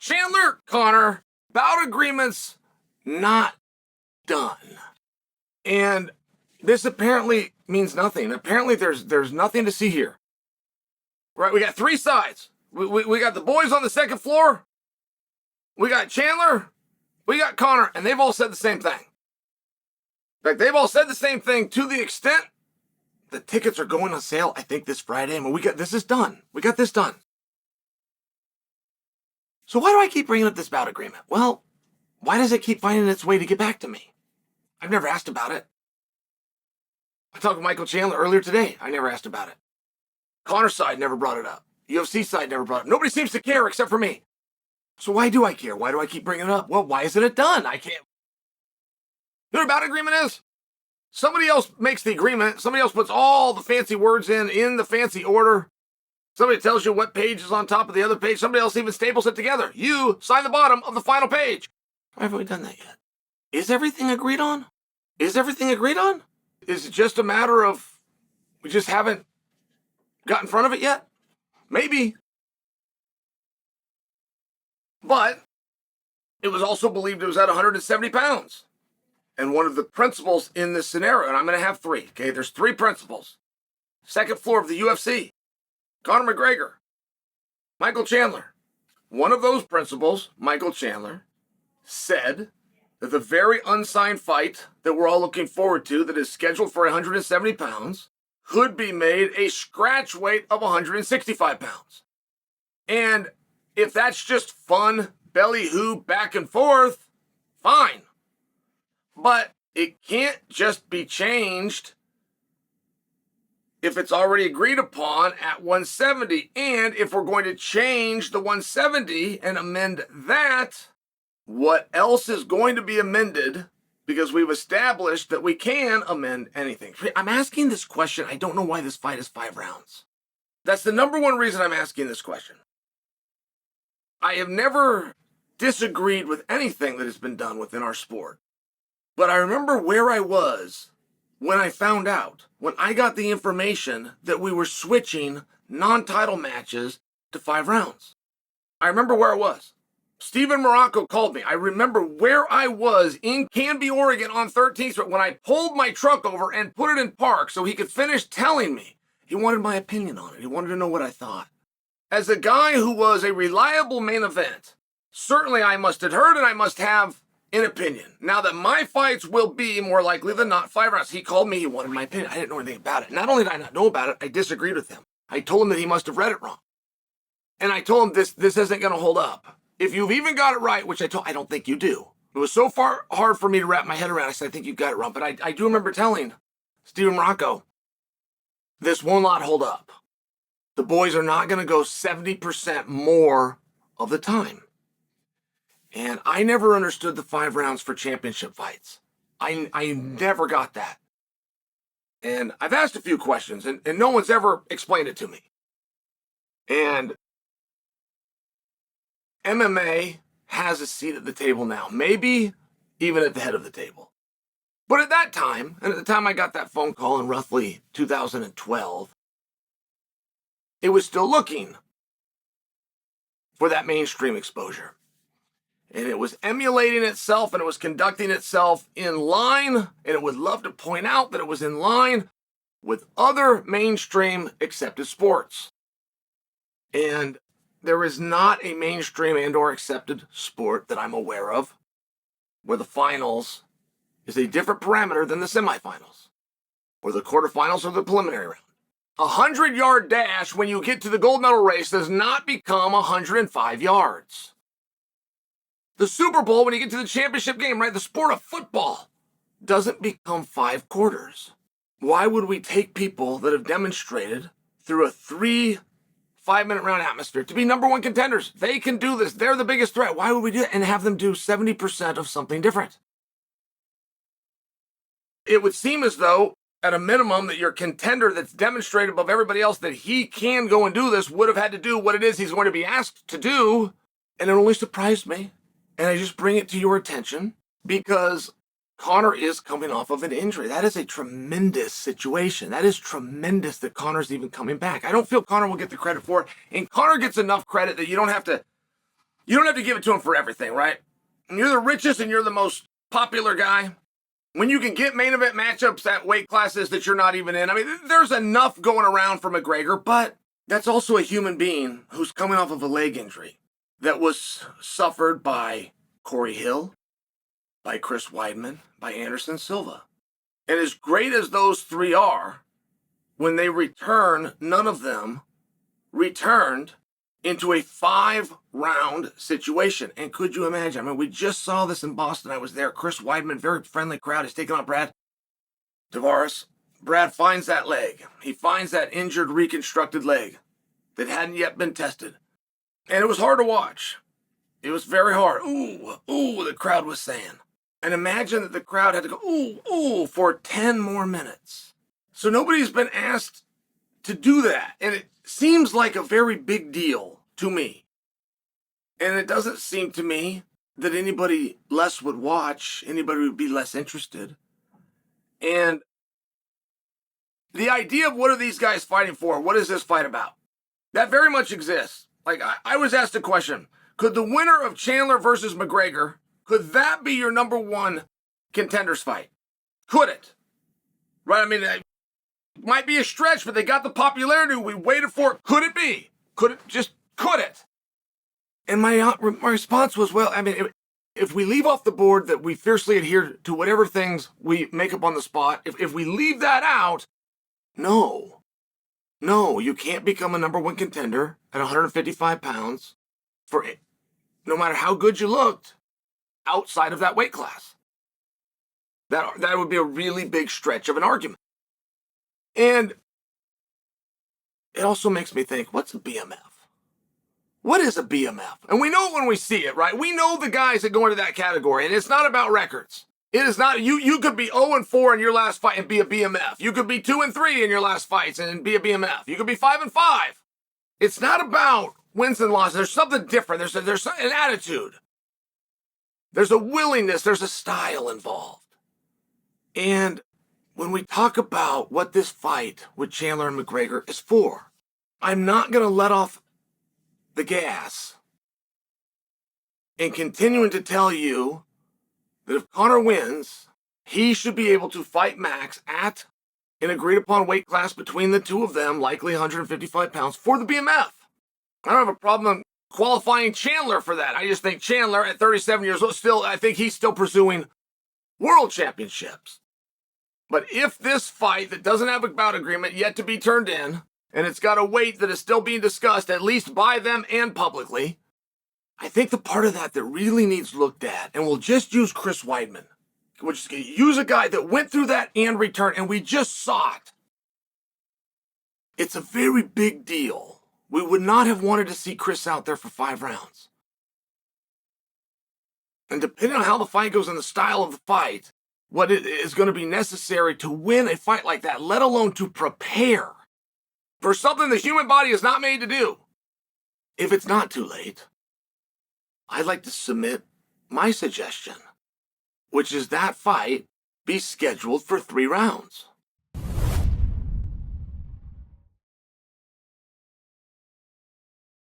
Chandler, Conor, bout agreements not done. And this apparently means nothing. Apparently there's nothing to see here. Right, we got three sides. We got the boys on the second floor. We got Chandler. We got Conor. And they've all said the same thing. In fact, they've all said the same thing to the extent the tickets are going on sale, I think, this Friday. I mean, this is done. We got this done. So why do I keep bringing up this bout agreement? Well, why does it keep finding its way to get back to me? I've never asked about it. I talked with Michael Chandler earlier today. I never asked about it. Conor's side never brought it up. UFC side never brought it up. Nobody seems to care except for me. So why do I care? Why do I keep bringing it up? Well, why isn't it done? I can't. You know what a bout agreement is? Somebody else makes the agreement. Somebody else puts all the fancy words in the fancy order. Somebody tells you what page is on top of the other page. Somebody else even staples it together. You sign the bottom of the final page. Why haven't we done that yet? Is everything agreed on? Is everything agreed on? Is it just a matter of we just haven't got in front of it yet? Maybe. But it was also believed it was at 170 pounds. And one of the principles in this scenario, and I'm going to have three, okay? There's three principles. Second floor of the UFC, Conor McGregor, Michael Chandler. One of those principles, Michael Chandler, said that the very unsigned fight that we're all looking forward to that is scheduled for 170 pounds could be made a scratch weight of 165 pounds. And if that's just fun, belly hoop, back and forth, fine. But it can't just be changed if it's already agreed upon at 170. And if we're going to change the 170 and amend that, what else is going to be amended? Because we've established that we can amend anything. I'm asking this question. I don't know why this fight is 5 rounds. That's the number one reason I'm asking this question. I have never disagreed with anything that has been done within our sport. But I remember where I was when I found out, when I got the information that we were switching non-title matches to 5 rounds. I remember where I was. Steven Morocco called me. I remember where I was in Canby, Oregon on 13th Street when I pulled my truck over and put it in park so he could finish telling me. He wanted my opinion on it. He wanted to know what I thought. As a guy who was a reliable main event, certainly I must have heard and I must have an opinion. Now that my fights will be more likely than not 5 rounds. He called me. He wanted my opinion. I didn't know anything about it. Not only did I not know about it, I disagreed with him. I told him that he must have read it wrong. And I told him this isn't going to hold up. If you've even got it right, which I don't think you do. It was so far hard for me to wrap my head around. I said, I think you've got it wrong. But I do remember telling Steven Morocco, this will not hold up. The boys are not going to go 70% more of the time. And I never understood the 5 rounds for championship fights. I never got that. And I've asked a few questions, and no one's ever explained it to me. And MMA has a seat at the table now, maybe even at the head of the table. But at that time, and at the time I got that phone call in roughly 2012, it was still looking for that mainstream exposure. And it was emulating itself, and it was conducting itself in line, and it would love to point out that it was in line with other mainstream accepted sports. And there is not a mainstream and or accepted sport that I'm aware of where the finals is a different parameter than the semifinals or the quarterfinals or the preliminary round. A 100-yard dash when you get to the gold medal race does not become 105 yards. The Super Bowl, when you get to the championship game, right, the sport of football doesn't become 5 quarters. Why would we take people that have demonstrated through a 5-minute round atmosphere to be number 1 contenders? They can do this. They're the biggest threat. Why would we do that and have them do 70% of something different? It would seem as though, at a minimum, that your contender that's demonstrated above everybody else that he can go and do this would have had to do what it is he's going to be asked to do. And it only surprised me. And I just bring it to your attention because Conor is coming off of an injury. That is a tremendous situation. That is tremendous that Conor's even coming back. I don't feel Conor will get the credit for it. And Conor gets enough credit that you don't have to You don't have to give it to him for everything, right? And you're the richest and you're the most popular guy. When you can get main event matchups at weight classes that you're not even in, I mean, there's enough going around for McGregor, but that's also a human being who's coming off of a leg injury that was suffered by Corey Hill, by Chris Weidman, by Anderson Silva. And as great as those three are, when they return, none of them returned into a 5-round situation. And could you imagine? I mean, we just saw this in Boston. I was there. Chris Weidman, very friendly crowd. He's taking on Brad Tavares. Brad finds that leg. He finds that injured, reconstructed leg that hadn't yet been tested. And it was hard to watch. It was very hard. Ooh, ooh, the crowd was saying. And imagine that the crowd had to go, ooh, ooh, for 10 more minutes. So nobody's been asked to do that. And it seems like a very big deal to me. And it doesn't seem to me that anybody less would watch, anybody would be less interested. And the idea of what are these guys fighting for? What is this fight about? That very much exists. Like, I was asked a question. Could the winner of Chandler versus McGregor, could that be your number one contenders fight? Could it? Right? I mean, it might be a stretch, but they got the popularity we waited for. Could it be? Could it? And my response was, well, I mean, if we leave off the board that we fiercely adhere to whatever things we make up on the spot, if we leave that out, no, you can't become a number one contender at 155 pounds for no matter how good you looked outside of that weight class. That would be a really big stretch of an argument. And it also makes me think, what's a BMF? What is a BMF? And we know it when we see it, right? We know the guys that go into that category, and it's not about records. It is not, you could be 0-4 in your last fight and be a BMF. You could be 2-3 in your last fights and be a BMF. You could be 5-5. It's not about wins and losses. There's something different. There's an attitude. There's a willingness. There's a style involved. And when we talk about what this fight with Chandler and McGregor is for, I'm not going to let off the gas and continuing to tell you that if Conor wins, he should be able to fight Max at an agreed upon weight class between the two of them, likely 155 pounds, for the BMF. I don't have a problem qualifying Chandler for that. I just think Chandler at 37 years old, I think he's still pursuing world championships. But if this fight that doesn't have a bout agreement yet to be turned in, and it's got a weight that is still being discussed, at least by them and publicly, I think the part of that really needs looked at, and we'll just use Chris Weidman. We'll just use a guy that went through that and returned, and we just saw it. It's a very big deal. We would not have wanted to see Chris out there for 5 rounds. And depending on how the fight goes and the style of the fight, what it is going to be necessary to win a fight like that, let alone to prepare for something the human body is not made to do. If it's not too late, I'd like to submit my suggestion, which is that fight be scheduled for 3 rounds.